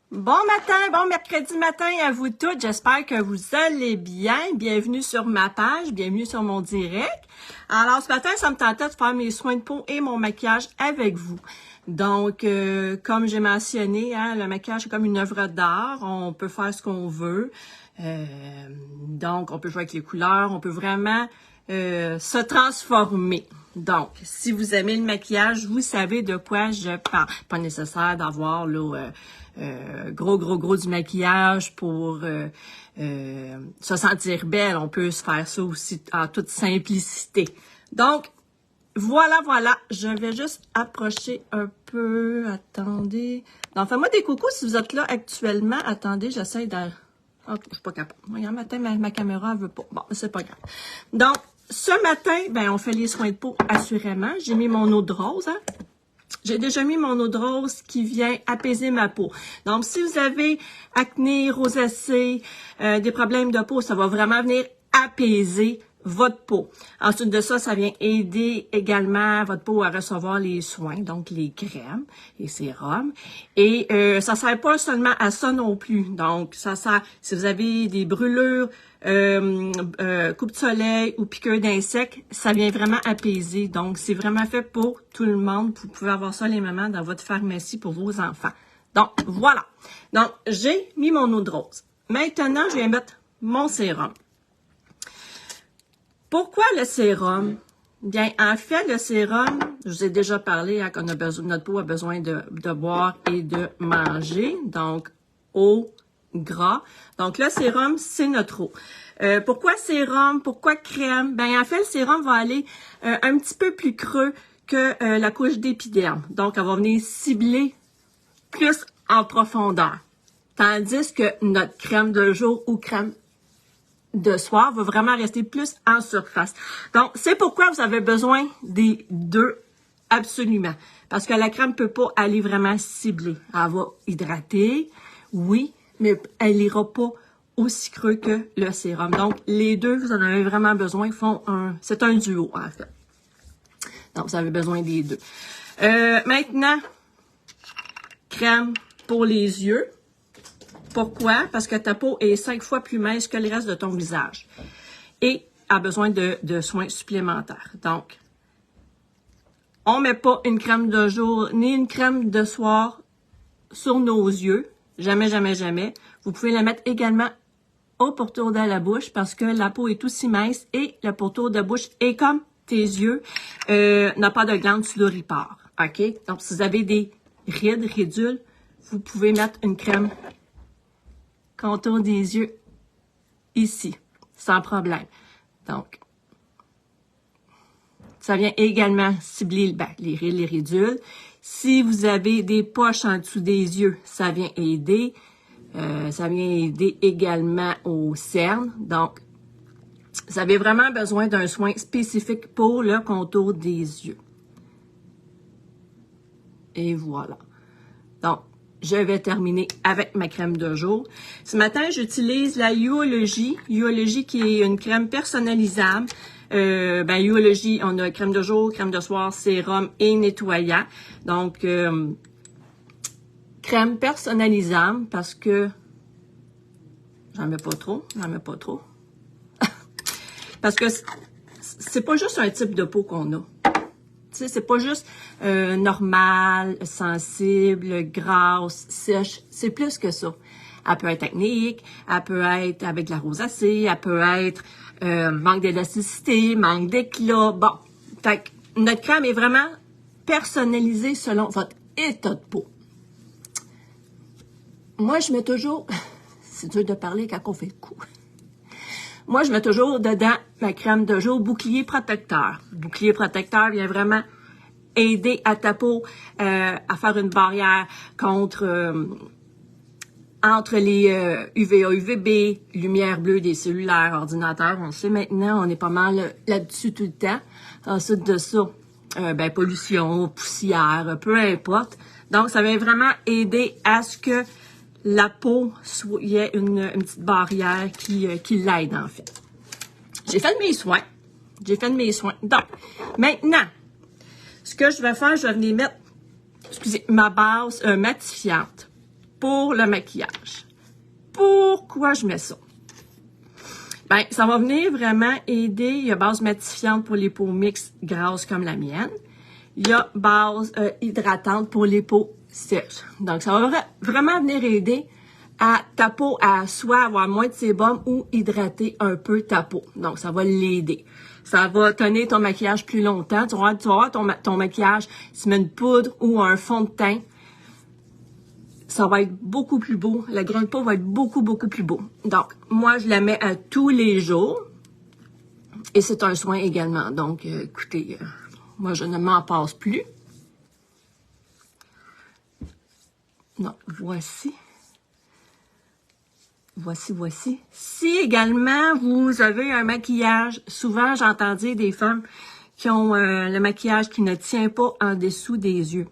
Bon matin, bon mercredi matin à vous toutes. J'espère que vous allez bien. Bienvenue sur ma page, bienvenue sur mon direct. Alors, ce matin, ça me tentait de faire mes soins de peau et mon maquillage avec vous. Donc, comme j'ai mentionné, le maquillage est comme une œuvre d'art. On peut faire ce qu'on veut. Donc, on peut jouer avec les couleurs. On peut vraiment se transformer. Donc, si vous aimez le maquillage, vous savez de quoi je parle. Pas nécessaire d'avoir gros du maquillage pour se sentir belle. On peut se faire ça aussi en toute simplicité. Donc, voilà. Je vais juste approcher un peu. Attendez. Donc, faites-moi des coucous si vous êtes là actuellement. Attendez, j'essaie de... Oh, je suis pas capable. Regarde, matin, ma caméra ne veut pas. Bon, c'est pas grave. Donc, ce matin, on fait les soins de peau, assurément. J'ai mis mon eau de rose, J'ai déjà mis mon eau de rose qui vient apaiser ma peau. Donc, si vous avez acné, rosacée, des problèmes de peau, ça va vraiment venir apaiser votre peau. Ensuite de ça, ça vient aider également votre peau à recevoir les soins, donc les crèmes, les sérums. Et ça ne sert pas seulement à ça non plus. Donc, ça sert, si vous avez des brûlures, coupe de soleil ou piqûres d'insectes, ça vient vraiment apaiser. Donc, c'est vraiment fait pour tout le monde. Vous pouvez avoir ça, les mamans, dans votre pharmacie pour vos enfants. Donc, voilà. Donc, j'ai mis mon eau de rose. Maintenant, je vais mettre mon sérum. Pourquoi le sérum? Bien, en fait, le sérum, je vous ai déjà parlé qu'on a besoin, notre peau a besoin de boire et de manger. Donc, eau, gras. Donc, le sérum, c'est notre eau. Pourquoi sérum? Pourquoi crème? Bien, en fait, le sérum va aller un petit peu plus creux que la couche d'épiderme. Donc, elle va venir cibler plus en profondeur. Tandis que notre crème de jour ou crème de soir va vraiment rester plus en surface. Donc, c'est pourquoi vous avez besoin des deux absolument. Parce que la crème ne peut pas aller vraiment cibler. Elle va hydrater, oui, mais elle n'ira pas aussi creux que le sérum. Donc, les deux, vous en avez vraiment besoin, c'est un duo, en fait. Donc, vous avez besoin des deux. Maintenant, crème pour les yeux. Pourquoi? Parce que ta peau est 5 fois plus mince que le reste de ton visage et a besoin de soins supplémentaires. Donc, on ne met pas une crème de jour ni une crème de soir sur nos yeux. Jamais. Vous pouvez la mettre également au pourtour de la bouche parce que la peau est aussi mince et le pourtour de bouche est comme tes yeux, n'a pas de glande sudoripare. OK? Donc, si vous avez des ridules, vous pouvez mettre une crème contour des yeux ici, sans problème. Donc, ça vient également cibler les ridules. Si vous avez des poches en dessous des yeux, ça vient aider. Ça vient aider également aux cernes. Donc, vous avez vraiment besoin d'un soin spécifique pour le contour des yeux. Et voilà. Donc, je vais terminer avec ma crème de jour. Ce matin, j'utilise la Youology. Youology qui est une crème personnalisable. Youology, on a crème de jour, crème de soir, sérum et nettoyant. Donc, crème personnalisable parce que j'en mets pas trop. Parce que c'est pas juste un type de peau qu'on a. C'est pas juste normal, sensible, grasse, sèche. C'est plus que ça. Elle peut être acnéique, elle peut être avec de la rosacée, elle peut être manque d'élasticité, manque d'éclat. Bon, fait que notre crème est vraiment personnalisée selon votre état de peau. Moi, je mets toujours... C'est dur de parler quand on fait le coup. Moi, je mets toujours dedans ma crème de jour bouclier protecteur. Bouclier protecteur vient vraiment aider à ta peau à faire une barrière entre les UVA, UVB, lumière bleue des cellulaires, ordinateurs. On le sait maintenant, on est pas mal là-dessus tout le temps. Ensuite de ça, pollution, poussière, peu importe. Donc, ça vient vraiment aider à ce que la peau il y ait une petite barrière qui l'aide, en fait. J'ai fait mes soins. Donc, maintenant, ce que je vais faire, je vais venir mettre, ma base matifiante. pour le maquillage. Pourquoi je mets ça? Ben, ça va venir vraiment aider. Il y a base matifiante pour les peaux mixtes grasses comme la mienne. Il y a base hydratante pour les peaux sèches. Donc, ça va vraiment venir aider à ta peau à soit avoir moins de sébum ou hydrater un peu ta peau. Donc, ça va l'aider. Ça va tenir ton maquillage plus longtemps. Tu vas voir ton maquillage, si tu mets une poudre ou un fond de teint, ça va être beaucoup plus beau. Le grain de peau va être beaucoup, beaucoup plus beau. Donc, moi, je la mets à tous les jours. Et c'est un soin également. Donc, écoutez, moi, je ne m'en passe plus. Non, voici. Voici. Si également vous avez un maquillage, souvent j'entends dire des femmes qui ont le maquillage qui ne tient pas en dessous des yeux.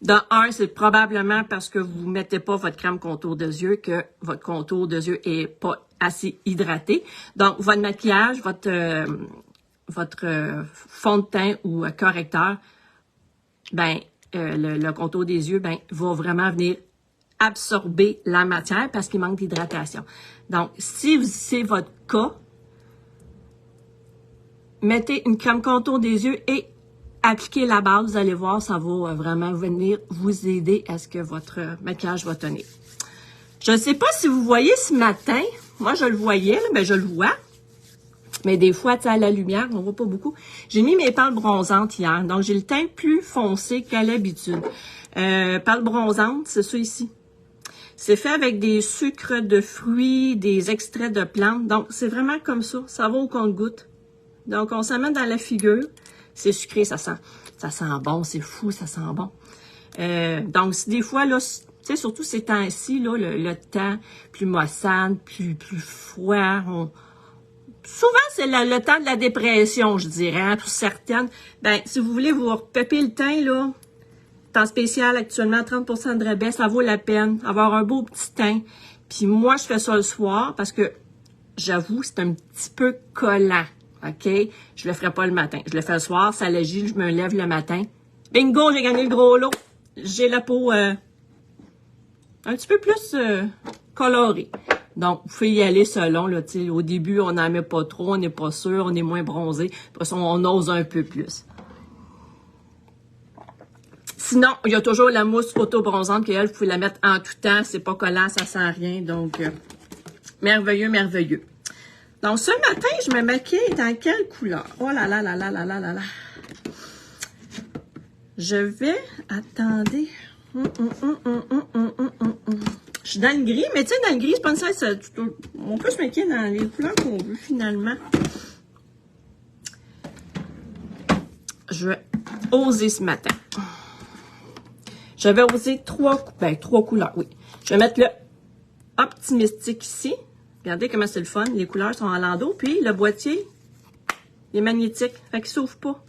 De un, c'est probablement parce que vous ne mettez pas votre crème contour de yeux que votre contour de yeux est pas assez hydraté. Donc, votre maquillage, votre fond de teint ou correcteur, ben le contour des yeux, ben va vraiment venir absorber la matière parce qu'il manque d'hydratation. Donc, si c'est votre cas, mettez une crème contour des yeux et appliquez la base. Vous allez voir, ça va vraiment venir vous aider à ce que votre maquillage va tenir. Je ne sais pas si vous voyez ce matin, moi je le voyais, là, ben je le vois, mais des fois, tu sais, à la lumière, on ne voit pas beaucoup. J'ai mis mes pâles bronzantes hier, donc j'ai le teint plus foncé qu'à l'habitude. Pâles bronzantes, c'est ça ici. C'est fait avec des sucres de fruits, des extraits de plantes. Donc, c'est vraiment comme ça. Ça va au compte-gouttes. Donc, on s'amène dans la figure. C'est sucré, ça sent bon. C'est fou, ça sent bon. Donc, si des fois, là, tu sais, surtout ces temps-ci, là, le temps plus maussade, plus froid. Souvent, c'est le temps de la dépression, je dirais, hein, pour certaines. Ben, si vous voulez vous repéper le teint, là, temps spécial actuellement, 30% de rabais, ça vaut la peine. Avoir un beau petit teint. Puis moi, je fais ça le soir parce que, j'avoue, c'est un petit peu collant. OK? Je le ferai pas le matin. Je le fais le soir, ça l'agit, je me lève le matin. Bingo, j'ai gagné le gros lot. J'ai la peau un petit peu plus colorée. Donc, vous pouvez y aller selon, là, tu sais, au début, on n'en met pas trop, on n'est pas sûr, on est moins bronzé. Après ça, on ose un peu plus. Sinon, il y a toujours la mousse auto-bronzante qu'elle, vous pouvez la mettre en tout temps. C'est pas collant, ça sent rien. Donc, merveilleux, merveilleux. Donc, ce matin, je me maquille dans quelle couleur? Oh là là là là là là là là. Je vais... Attendez. Je suis dans le gris, mais tu sais, dans le gris, c'est pas nécessaire. On peut se maquiller dans les couleurs qu'on veut, finalement. Je vais oser ce matin. Je vais oser trois couleurs, oui. Je vais mettre le Optimistique ici. Regardez comment c'est le fun. Les couleurs sont en landau. Puis, le boîtier, il est magnétique. Fait qu'il ne s'ouvre pas.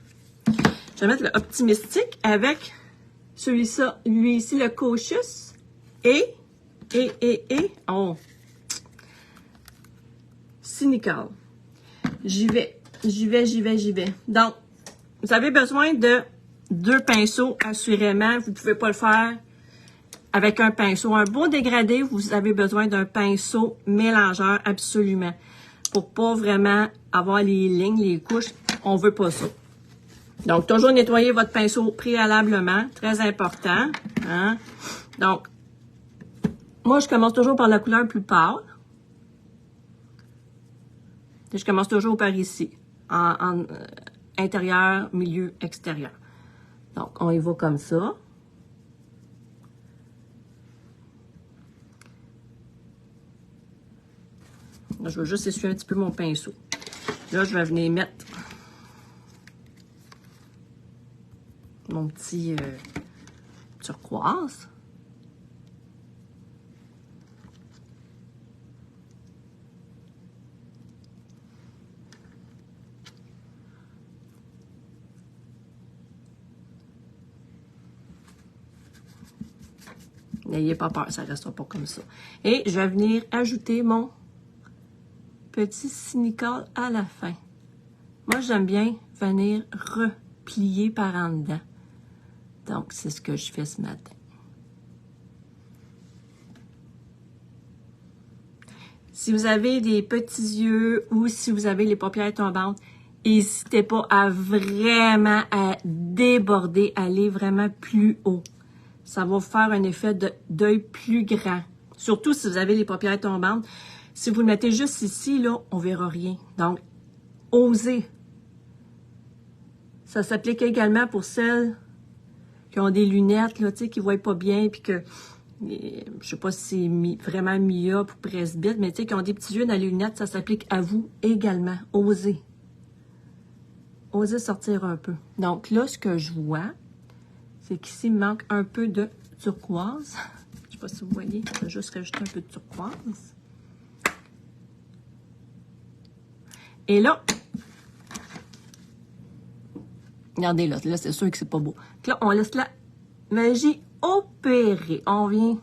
Je vais mettre le Optimistique avec celui-ci, lui ici, le Cautious. Oh! Cynical. J'y vais. Donc, vous avez besoin de 2 pinceaux, assurément. Vous ne pouvez pas le faire avec un pinceau. Un beau dégradé, vous avez besoin d'un pinceau mélangeur, absolument. Pour pas vraiment avoir les lignes, les couches. On veut pas ça. Donc, toujours nettoyer votre pinceau préalablement. Très important. Hein? Donc, moi, je commence toujours par la couleur plus pâle. Et je commence toujours par ici. En intérieur, milieu, extérieur. Donc, on y va comme ça. Là, je vais juste essuyer un petit peu mon pinceau. Là, je vais venir mettre mon petit turquoise. N'ayez pas peur, ça ne restera pas comme ça. Et je vais venir ajouter mon petit cynical à la fin. Moi, j'aime bien venir replier par en dedans. Donc, c'est ce que je fais ce matin. Si vous avez des petits yeux ou si vous avez les paupières tombantes, n'hésitez pas à vraiment à déborder, aller vraiment plus haut. Ça va vous faire un effet d'œil plus grand. Surtout si vous avez les paupières tombantes. Si vous le mettez juste ici, là, on verra rien. Donc, osez. Ça s'applique également pour celles qui ont des lunettes, là, tu sais, qui ne voient pas bien, puis que, je sais pas si c'est vraiment myope ou presbyte, mais tu sais, qui ont des petits yeux dans les lunettes, ça s'applique à vous également. Osez. Osez sortir un peu. Donc là, ce que je vois, c'est qu'ici, il manque un peu de turquoise. Je sais pas si vous voyez, je vais juste rajouter un peu de turquoise. Et là, regardez là, c'est sûr que c'est pas beau. Donc là, on laisse la magie opérer. On vient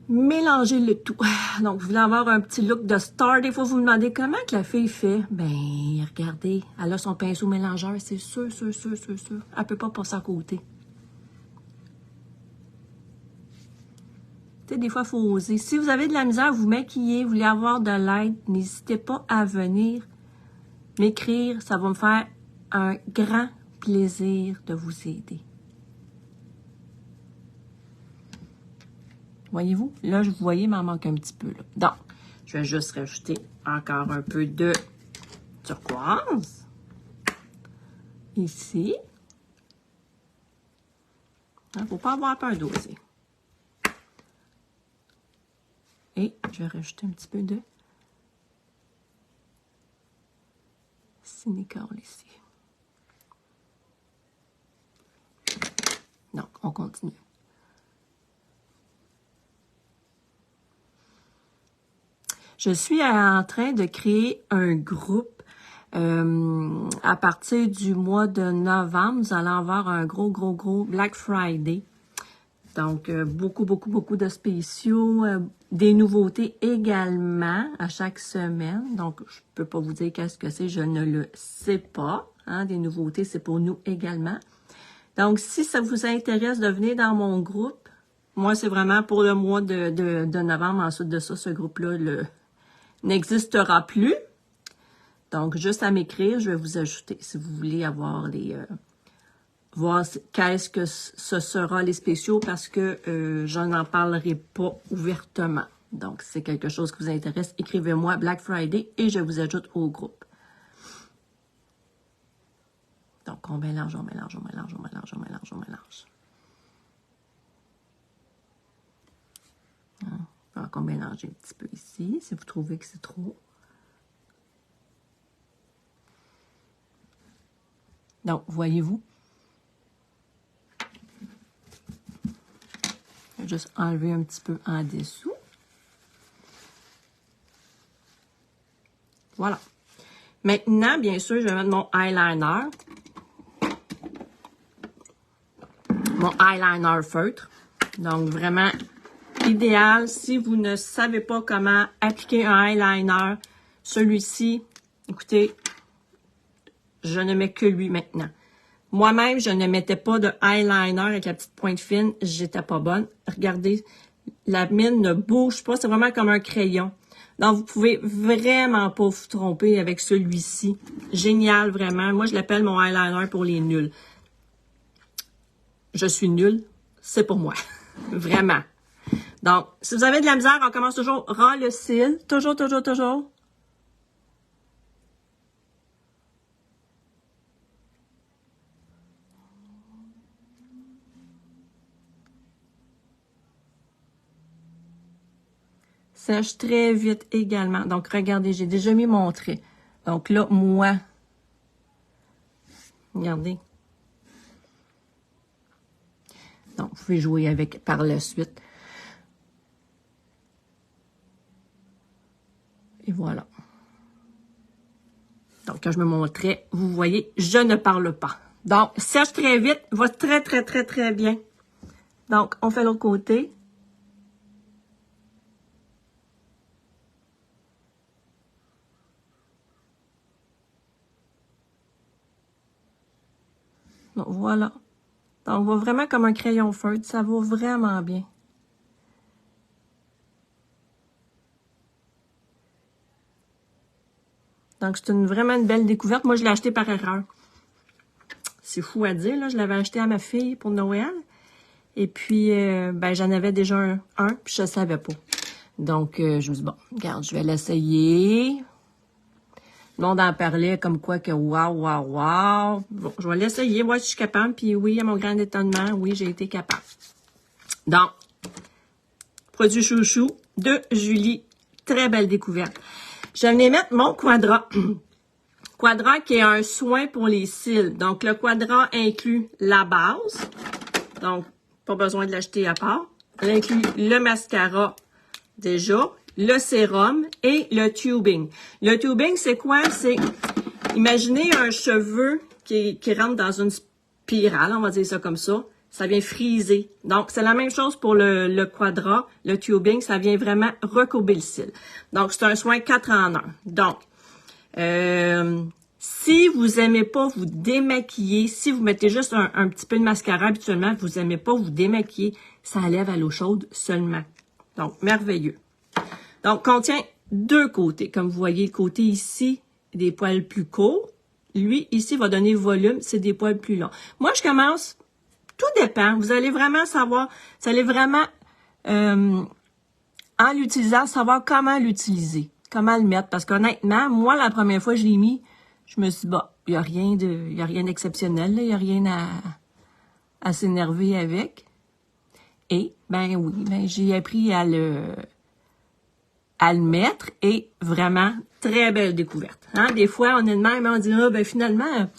mélanger le tout. Donc, vous voulez avoir un petit look de star. Des fois, vous vous demandez comment que la fille fait. Ben, regardez, elle a son pinceau mélangeur, c'est sûr, sûr, sûr, sûr, sûr. Elle peut pas passer à côté. Tu sais, des fois, il faut oser. Si vous avez de la misère à vous maquiller, vous voulez avoir de l'aide, n'hésitez pas à venir m'écrire. Ça va me faire un grand plaisir de vous aider. Voyez-vous? Là, vous voyez, il m'en manque un petit peu. Là. Donc, je vais juste rajouter encore un peu de turquoise. Ici. Il ne faut pas avoir peur d'oser. Et je vais rajouter un petit peu de cinecore ici. Donc, on continue. Je suis en train de créer un groupe à partir du mois de novembre. Nous allons avoir un gros Black Friday. Donc, beaucoup de spéciaux, des nouveautés également à chaque semaine. Donc, je ne peux pas vous dire qu'est-ce que c'est, je ne le sais pas. Hein, des nouveautés, c'est pour nous également. Donc, si ça vous intéresse de venir dans mon groupe, moi, c'est vraiment pour le mois de novembre. Ensuite de ça, ce groupe-là n'existera plus. Donc, juste à m'écrire, je vais vous ajouter si vous voulez avoir les... voir qu'est-ce que ce sera les spéciaux parce que je n'en parlerai pas ouvertement. Donc, si c'est quelque chose qui vous intéresse, écrivez-moi Black Friday et je vous ajoute au groupe. Donc, on mélange, on mélange, on mélange, on mélange, on mélange, on mélange. Donc, on mélange un petit peu ici, si vous trouvez que c'est trop. Donc, voyez-vous? Je vais juste enlever un petit peu en dessous. Voilà. Maintenant, bien sûr, je vais mettre mon eyeliner. Mon eyeliner feutre. Donc, vraiment idéal. Si vous ne savez pas comment appliquer un eyeliner, celui-ci, écoutez, je ne mets que lui maintenant. Moi-même, je ne mettais pas de eyeliner avec la petite pointe fine. J'étais pas bonne. Regardez, la mine ne bouge pas. C'est vraiment comme un crayon. Donc, vous pouvez vraiment pas vous tromper avec celui-ci. Génial, vraiment. Moi, je l'appelle mon eyeliner pour les nuls. Je suis nulle. C'est pour moi. Vraiment. Donc, si vous avez de la misère, on commence toujours ras le cil. Toujours, toujours, toujours. Sèche très vite également. Donc, regardez, j'ai déjà mis mon trait. Donc là, moi, regardez. Donc, vous pouvez jouer avec par la suite. Et voilà. Donc, quand je me montrais, vous voyez, je ne parle pas. Donc, sèche très vite, va très, très, très, très bien. Donc, on fait l'autre côté. Donc, voilà. Donc, on voit vraiment comme un crayon feutre. Ça va vraiment bien. Donc, c'est vraiment une belle découverte. Moi, je l'ai acheté par erreur. C'est fou à dire, là. Je l'avais acheté à ma fille pour Noël. Et puis, ben, j'en avais déjà un puis je ne savais pas. Donc, je me dis, bon, regarde, je vais l'essayer. Le monde en parlait comme quoi que wow. Bon, je vais l'essayer, voir si je suis capable. Puis oui, à mon grand étonnement, oui, j'ai été capable. Donc, produit chouchou de Julie. Très belle découverte. Je vais mettre mon Quadra. Quadra qui est un soin pour les cils. Donc, le Quadra inclut la base. Donc, pas besoin de l'acheter à part. Il inclut le mascara déjà, le sérum et le tubing. Le tubing, c'est quoi? C'est, imaginez un cheveu qui rentre dans une spirale, on va dire ça comme ça. Ça vient friser. Donc, c'est la même chose pour le Quadra, le tubing, ça vient vraiment recourber le cil. Donc, c'est un soin 4 en 1. Donc, si vous aimez pas vous démaquiller, si vous mettez juste un petit peu de mascara habituellement, vous aimez pas vous démaquiller, ça lève à l'eau chaude seulement. Donc, merveilleux. Donc, contient 2 côtés. Comme vous voyez, le côté ici, des poils plus courts. Lui, ici, va donner volume, c'est des poils plus longs. Moi, je commence, tout dépend. Vous allez vraiment savoir, vous allez vraiment, en l'utilisant, savoir comment l'utiliser, comment le mettre. Parce qu'honnêtement, moi, la première fois que je l'ai mis, je me suis dit, bah, il n'y a rien d'exceptionnel, il n'y a rien à s'énerver avec. Et, ben oui, ben, j'ai appris à le mettre et vraiment, très belle découverte. Hein? Des fois, honnêtement, on dit, ah, ben finalement,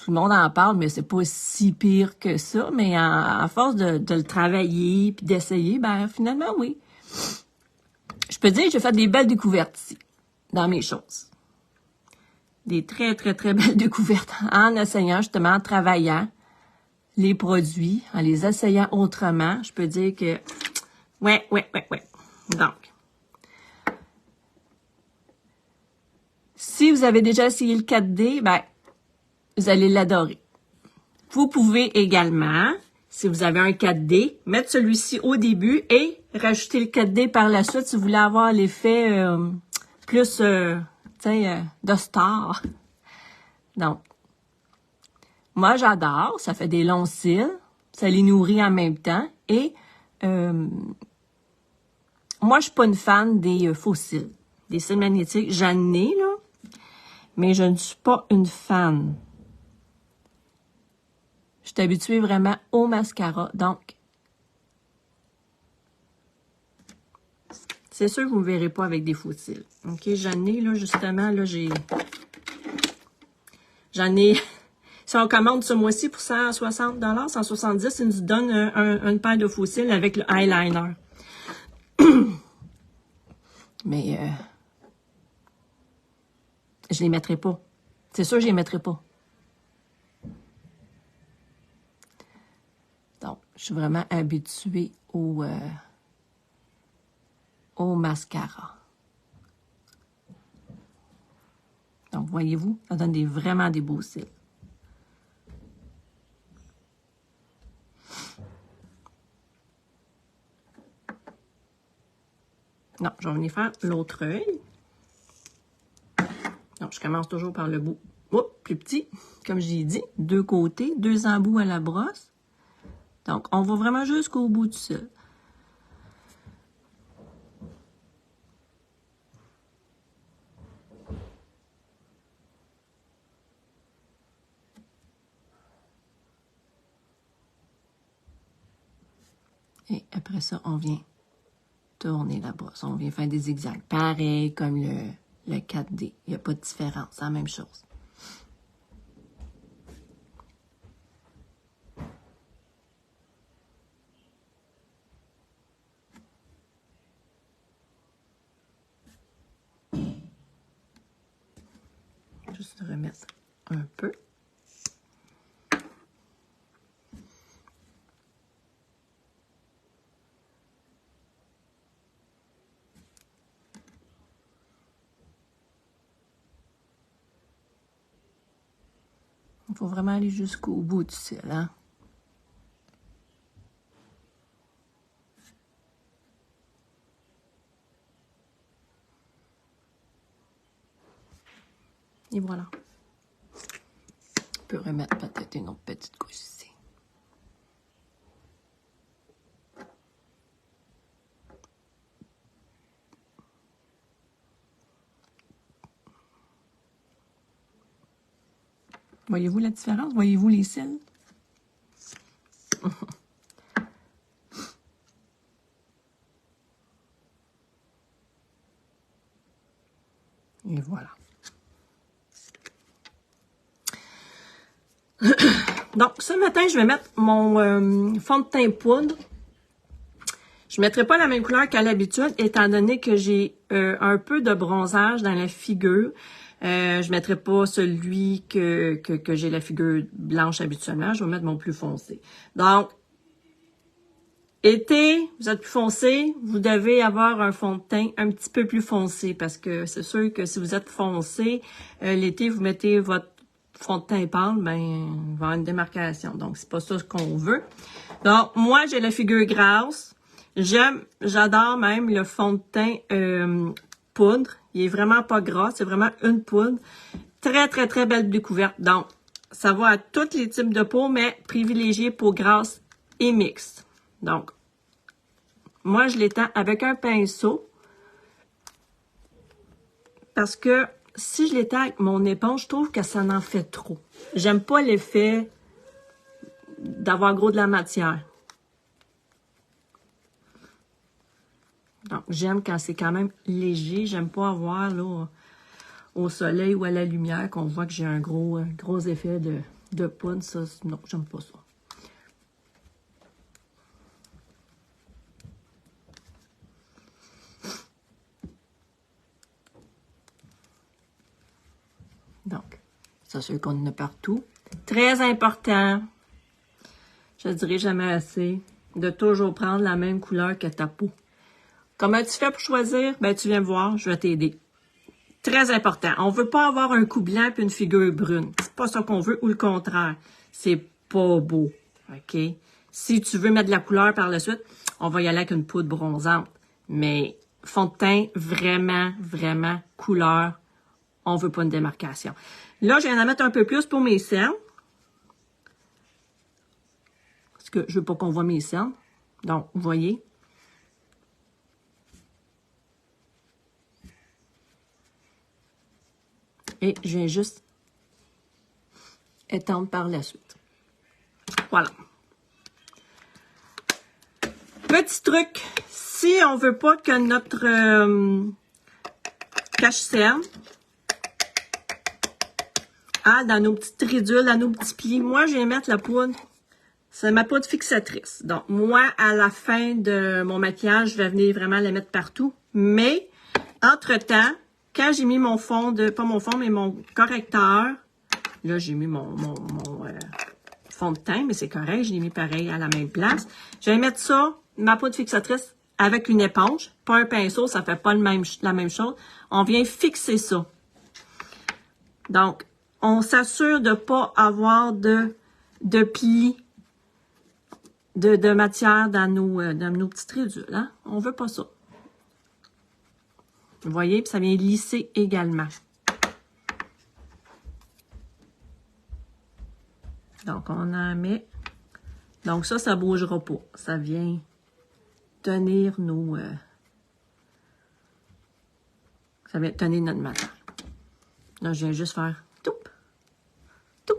tout le monde en parle, mais c'est pas si pire que ça. Mais à force de le travailler puis d'essayer, ben finalement, oui. Je peux dire que j'ai fait des belles découvertes ici, dans mes choses. Des très, très, très belles découvertes en essayant, justement, en travaillant les produits, en les essayant autrement. Je peux dire que, ouais. Donc, si vous avez déjà essayé le 4D, ben, vous allez l'adorer. Vous pouvez également, si vous avez un 4D, mettre celui-ci au début et rajouter le 4D par la suite si vous voulez avoir l'effet plus, de star. Donc, moi, j'adore. Ça fait des longs cils. Ça les nourrit en même temps. Et moi, je suis pas une fan des faux cils. Des cils magnétiques. J'en ai, là. Mais je ne suis pas une fan. Je suis habituée vraiment au mascara. Donc, c'est sûr que vous ne me verrez pas avec des faux cils. OK? J'en ai, là, justement, là, j'en ai... Si on commande ce mois-ci pour 160 170, ils nous donnent une paire de faux cils avec le eyeliner. Mais je les mettrai pas. C'est sûr que je les mettrai pas. Donc, je suis vraiment habituée au mascara. Donc, voyez-vous, ça donne vraiment des beaux cils. Non, je vais venir faire l'autre œil. Donc, je commence toujours par le bout plus petit, comme j'ai dit. 2 côtés, 2 embouts à la brosse. Donc, on va vraiment jusqu'au bout du cil. Et après ça, on vient tourner la brosse. On vient faire des zigzags. Pareil comme le 4D. Il n'y a pas de différence. C'est la même chose. Juste remettre un peu. Il faut vraiment aller jusqu'au bout du cil, hein? Et voilà. On peut remettre peut-être une autre petite couche ici. Voyez-vous la différence? Voyez-vous les cils? Et voilà. Donc, ce matin, je vais mettre mon fond de teint poudre. Je ne mettrai pas la même couleur qu'à l'habitude, étant donné que j'ai un peu de bronzage dans la figure. Je ne mettrai pas celui que j'ai la figure blanche habituellement. Je vais mettre mon plus foncé. Donc, été, vous êtes plus foncé, vous devez avoir un fond de teint un petit peu plus foncé parce que c'est sûr que si vous êtes foncé, l'été, vous mettez votre fond de teint pâle, ben, il va y avoir une démarcation. Donc, c'est pas ça qu'on veut. Donc, moi, j'ai la figure grasse. J'adore même le fond de teint poudre. Il est vraiment pas gras, c'est vraiment une poudre. Très, très, très belle découverte. Donc, ça va à tous les types de peau, mais privilégié peau grasse et mixte. Donc, moi, je l'étends avec un pinceau parce que si je l'étends avec mon éponge, je trouve que ça en fait trop. J'aime pas l'effet d'avoir gros de la matière. Donc, j'aime quand c'est quand même léger. J'aime pas avoir là au soleil ou à la lumière qu'on voit que j'ai un gros effet de poudre. Ça, non, j'aime pas ça. Donc, ça, c'est qu'on en a partout. Très important, je dirais jamais assez, de toujours prendre la même couleur que ta peau. Comment tu fais pour choisir? Ben, tu viens me voir, je vais t'aider. Très important. On veut pas avoir un cou blanc et une figure brune. C'est pas ça qu'on veut, ou le contraire. C'est pas beau. OK? Si tu veux mettre de la couleur par la suite, on va y aller avec une poudre bronzante. Mais fond de teint, vraiment, vraiment couleur. On veut pas une démarcation. Là, je viens d'en mettre un peu plus pour mes cernes. Parce que je veux pas qu'on voit mes cernes. Donc, vous voyez. Et je viens juste étendre par la suite. Voilà. Petit truc, si on veut pas que notre cache-cerne dans nos petites ridules, dans nos petits pieds, moi, je vais mettre la poudre. C'est ma poudre fixatrice. Donc, moi, à la fin de mon maquillage, je vais venir vraiment la mettre partout. Mais, entre-temps, quand j'ai mis mon fond de, pas mon fond, mais mon correcteur, là, j'ai mis mon fond de teint, mais c'est correct, je l'ai mis pareil à la même place. Je vais mettre ça, ma poudre fixatrice, avec une éponge, pas un pinceau, ça fait pas la même chose. On vient fixer ça. Donc, on s'assure de pas avoir de plis de matière dans nos petites ridules. Hein? On veut pas ça. Vous voyez, puis ça vient lisser également. Donc, on en met. Donc, ça bougera pas. Ça vient tenir nos... ça vient tenir notre matière. Là, je viens juste faire tout. Tout.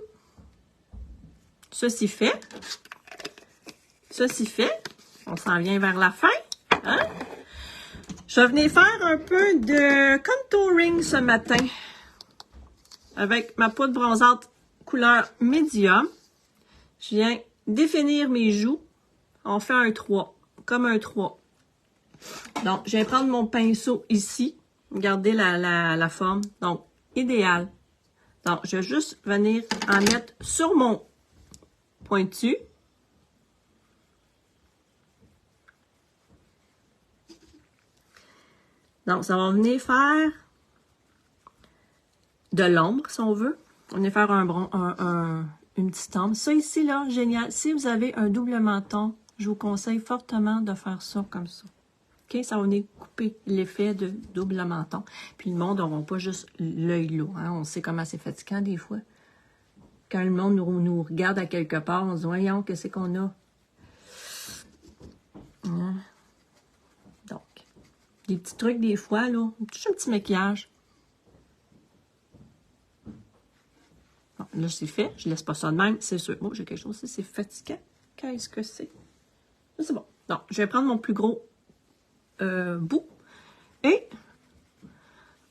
Ceci fait. Ceci fait. On s'en vient vers la fin. Hein? Je vais venir faire un peu de contouring ce matin. Avec ma poudre bronzante couleur médium. Je viens définir mes joues. On fait un 3. Comme un 3. Donc, je vais prendre mon pinceau ici. Regardez la forme. Donc, idéal. Donc, je vais juste venir en mettre sur mon pointu. Donc, ça va venir faire de l'ombre, si on veut. On va venir faire une petite ombre. Ça ici, là, génial. Si vous avez un double menton, je vous conseille fortement de faire ça comme ça. OK? Ça va venir couper l'effet de double menton. Puis le monde n'aura pas juste l'œil là. Hein? On sait comment c'est fatigant des fois. Quand le monde nous regarde à quelque part, on se dit, voyons, qu'est-ce qu'on a? Hein? Donc, des petits trucs des fois, là. Juste un petit maquillage. Bon, là, c'est fait. Je laisse pas ça de même, c'est sûr. Bon, j'ai quelque chose ici, c'est fatigant. Qu'est-ce que c'est? C'est bon. Donc, je vais prendre mon plus gros bout. Et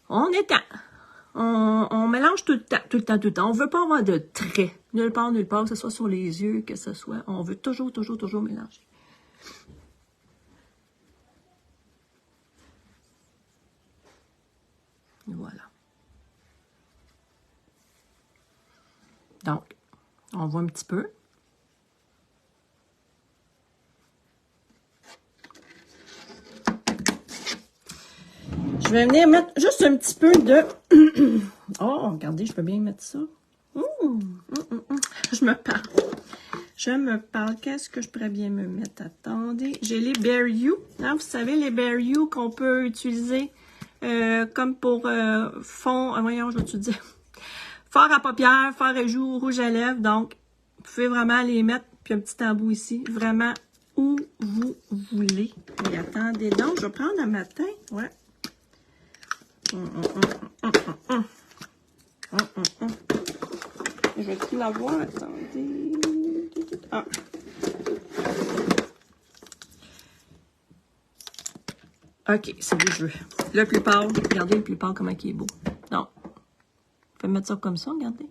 on étend. On mélange tout le temps, tout le temps, tout le temps. On ne veut pas avoir de traits. Nulle part, que ce soit sur les yeux, que ce soit. On veut toujours, toujours, toujours mélanger. Voilà. Donc, on voit un petit peu. Je vais venir mettre juste un petit peu de... Oh, regardez, je peux bien mettre ça. Je me parle. Je me parle. Qu'est-ce que je pourrais bien me mettre? Attendez. J'ai les Bare You. Hein, vous savez, les Bare You qu'on peut utiliser comme pour fond... voyons, je vais te dire. Fard à paupières, fard à joues, rouge à lèvres. Donc, vous pouvez vraiment les mettre. Puis un petit embout ici. Vraiment où vous voulez. Et attendez donc, je vais prendre un matin. Ouais. Je vais tout l'avoir, attendez. Ah. OK, c'est où je veux. Le plus pâle, regardez le plus pâle comment il est beau. Non. Je vais mettre ça comme ça, regardez.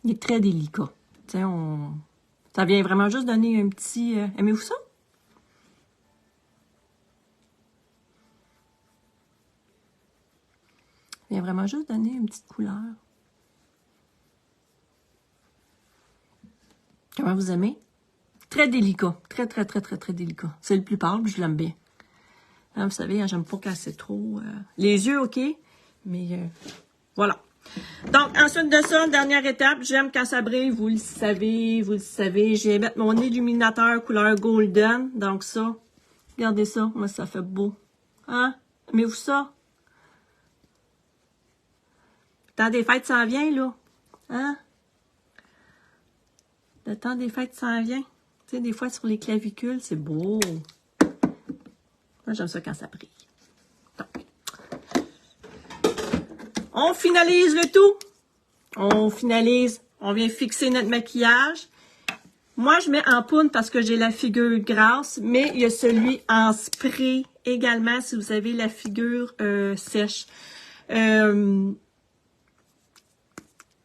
Il est très délicat. Tu sais, ça vient vraiment juste donner un petit... Aimez-vous ça? Ça vient vraiment juste donner une petite couleur. Comment vous aimez? Très délicat. Très, très, très, très, très délicat. C'est le plus pâle, je l'aime bien. Hein, vous savez, hein, j'aime pas quand c'est trop... Les yeux, OK, mais voilà. Donc, ensuite de ça, dernière étape, j'aime quand ça brille, vous le savez, je vais mettre mon illuminateur couleur golden. Donc ça, regardez ça, moi ça fait beau. Hein? Aimez-vous ça? Le temps des fêtes s'en vient, là. Hein? Le temps des fêtes s'en vient. Tu sais, des fois sur les clavicules, c'est beau. Moi, j'aime ça quand ça brille. Donc, on finalise le tout. On finalise. On vient fixer notre maquillage. Moi, je mets en poudre parce que j'ai la figure grasse, mais il y a celui en spray également si vous avez la figure sèche.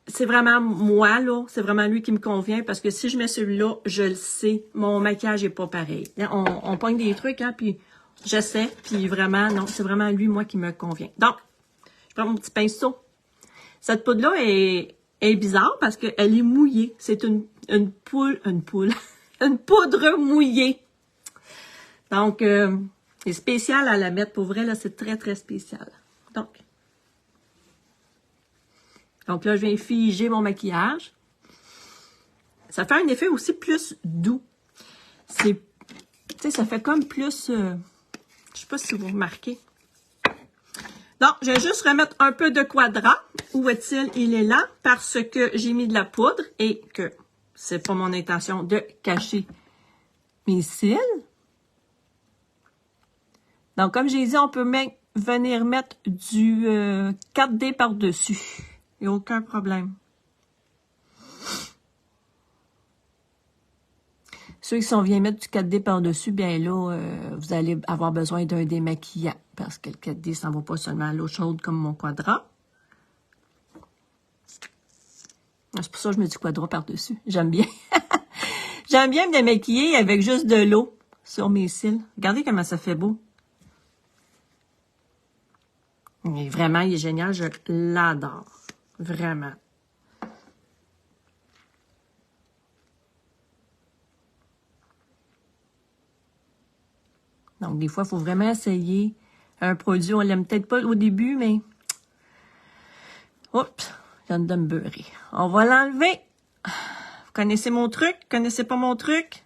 C'est vraiment moi, là. C'est vraiment lui qui me convient parce que si je mets celui-là, je le sais, mon maquillage n'est pas pareil. On pogne des trucs, hein, puis je sais, puis vraiment, non, c'est vraiment lui, moi, qui me convient. Donc, je prends mon petit pinceau. Cette poudre-là est bizarre parce qu'elle est mouillée. C'est une poudre mouillée. Donc, c'est spécial à la mettre. Pour vrai, là, c'est très, très spécial. Donc là, je viens figer mon maquillage. Ça fait un effet aussi plus doux. Tu sais, ça fait comme plus... je sais pas si vous remarquez. Donc, je vais juste remettre un peu de quadrat. Où est-il? Il est là parce que j'ai mis de la poudre et que c'est pas mon intention de cacher mes cils. Donc, comme j'ai dit, on peut même venir mettre du 4D par-dessus. Il n'y a aucun problème. Ceux qui vient mettre du 4D par-dessus, bien là, vous allez avoir besoin d'un démaquillant. Parce que le 4D, ça ne va pas seulement à l'eau chaude comme mon quadrat. C'est pour ça que je mets du quadrat par-dessus. J'aime bien. J'aime bien me démaquiller avec juste de l'eau sur mes cils. Regardez comment ça fait beau. Mais vraiment, il est génial. Je l'adore. Vraiment. Donc, des fois, il faut vraiment essayer un produit. On l'aime peut-être pas au début, mais... Oups! Je viens de me beurrer. On va l'enlever. Vous connaissez mon truc? Connaissez pas mon truc?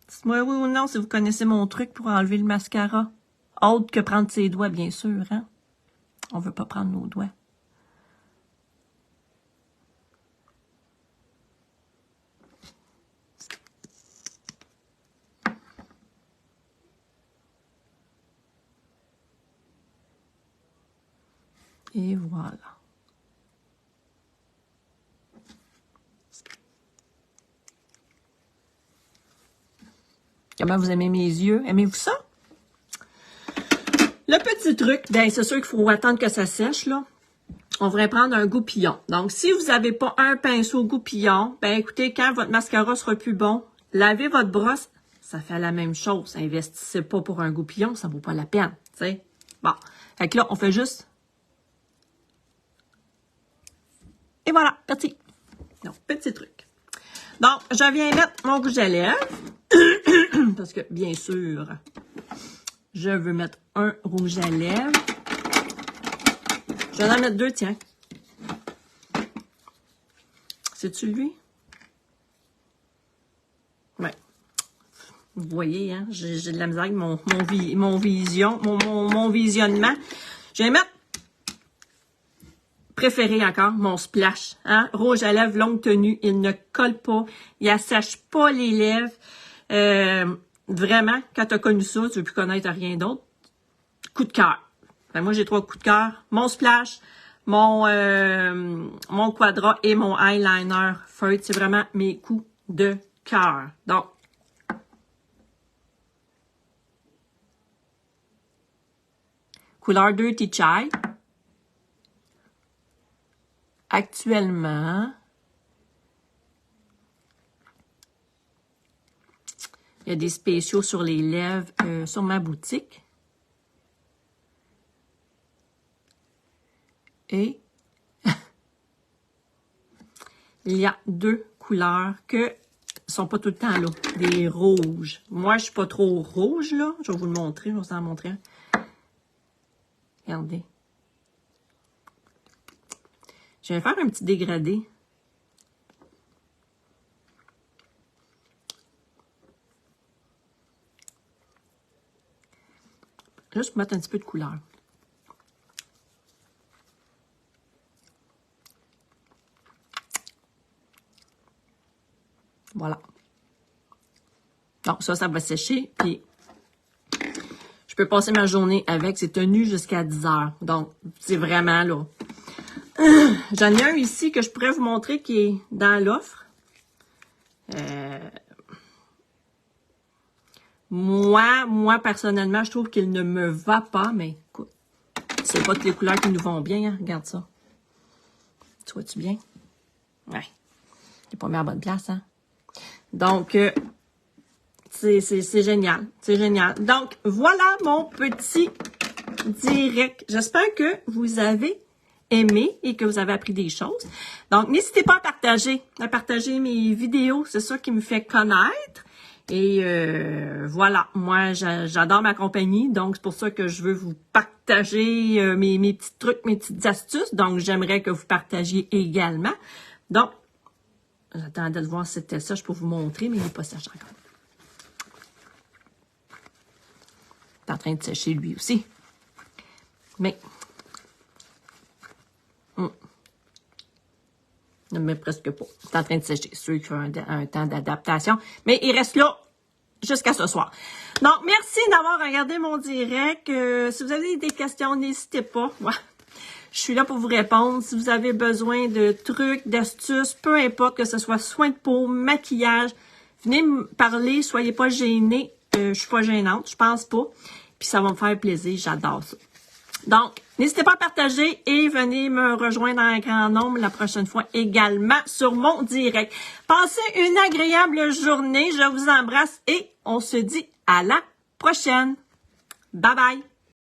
Dites-moi oui ou non si vous connaissez mon truc pour enlever le mascara. Autre que prendre ses doigts, bien sûr, hein? On veut pas prendre nos doigts. Et voilà. Comment vous aimez mes yeux? Aimez-vous ça? Le petit truc, ben c'est sûr qu'il faut attendre que ça sèche, là. On va prendre un goupillon. Donc, si vous n'avez pas un pinceau goupillon, ben écoutez, quand votre mascara sera plus bon, lavez votre brosse, ça fait la même chose. Investissez pas pour un goupillon, ça vaut pas la peine, tu sais. Bon, fait que là, on fait juste... Et voilà, petit. Donc, petit truc. Donc, je viens mettre mon rouge à lèvres. Parce que, bien sûr, je veux mettre un rouge à lèvres. Je vais en mettre 2, tiens. C'est-tu lui? Ouais. Vous voyez, hein? J'ai de la misère avec mon visionnement. Je vais mettre préféré encore, mon splash. Hein? Rouge à lèvres, longue tenue. Il ne colle pas. Il assèche pas les lèvres. Vraiment, quand tu as connu ça, tu veux plus connaître rien d'autre. Coup de cœur. Ben, moi, j'ai 3 coups de cœur. Mon splash, mon quadra et mon eyeliner feuille. C'est vraiment mes coups de cœur. Donc, couleur Dirty Chai. Actuellement, il y a des spéciaux sur les lèvres sur ma boutique. Et il y a 2 couleurs que sont pas tout le temps là. Des rouges. Moi, je suis pas trop rouge, là. Je vais vous le montrer. Je vais vous en montrer un. Regardez. Je vais faire un petit dégradé. Juste pour mettre un petit peu de couleur. Voilà. Donc, ça va sécher. Puis, je peux passer ma journée avec. C'est tenu jusqu'à 10 heures. Donc, c'est vraiment là. J'en ai un ici que je pourrais vous montrer qui est dans l'offre. Moi, personnellement, je trouve qu'il ne me va pas, mais écoute, c'est pas toutes les couleurs qui nous vont bien, hein? Regarde ça. Tu vois-tu bien? Ouais. J'ai pas mis à la bonne place, hein? Donc, c'est génial. C'est génial. Donc, voilà mon petit direct. J'espère que vous avez aimé et que vous avez appris des choses. Donc, n'hésitez pas à partager mes vidéos. C'est ça qui me fait connaître. Et voilà, moi, j'adore ma compagnie. Donc, c'est pour ça que je veux vous partager mes petits trucs, mes petites astuces. Donc, j'aimerais que vous partagiez également. Donc, j'attendais de voir si c'était ça. Je peux vous montrer, mais il n'est pas sèche encore. Il est en train de sécher lui aussi. Mais... mais presque pas. C'est en train de sécher. C'est sûr qu'il faut un temps d'adaptation. Mais il reste là jusqu'à ce soir. Donc, merci d'avoir regardé mon direct. Si vous avez des questions, n'hésitez pas. Ouais. Je suis là pour vous répondre. Si vous avez besoin de trucs, d'astuces, peu importe que ce soit soin de peau, maquillage, venez me parler. Soyez pas gênés. Je suis pas gênante. Je pense pas. Puis ça va me faire plaisir. J'adore ça. Donc, n'hésitez pas à partager et venez me rejoindre en grand nombre la prochaine fois également sur mon direct. Passez une agréable journée. Je vous embrasse et on se dit à la prochaine. Bye bye!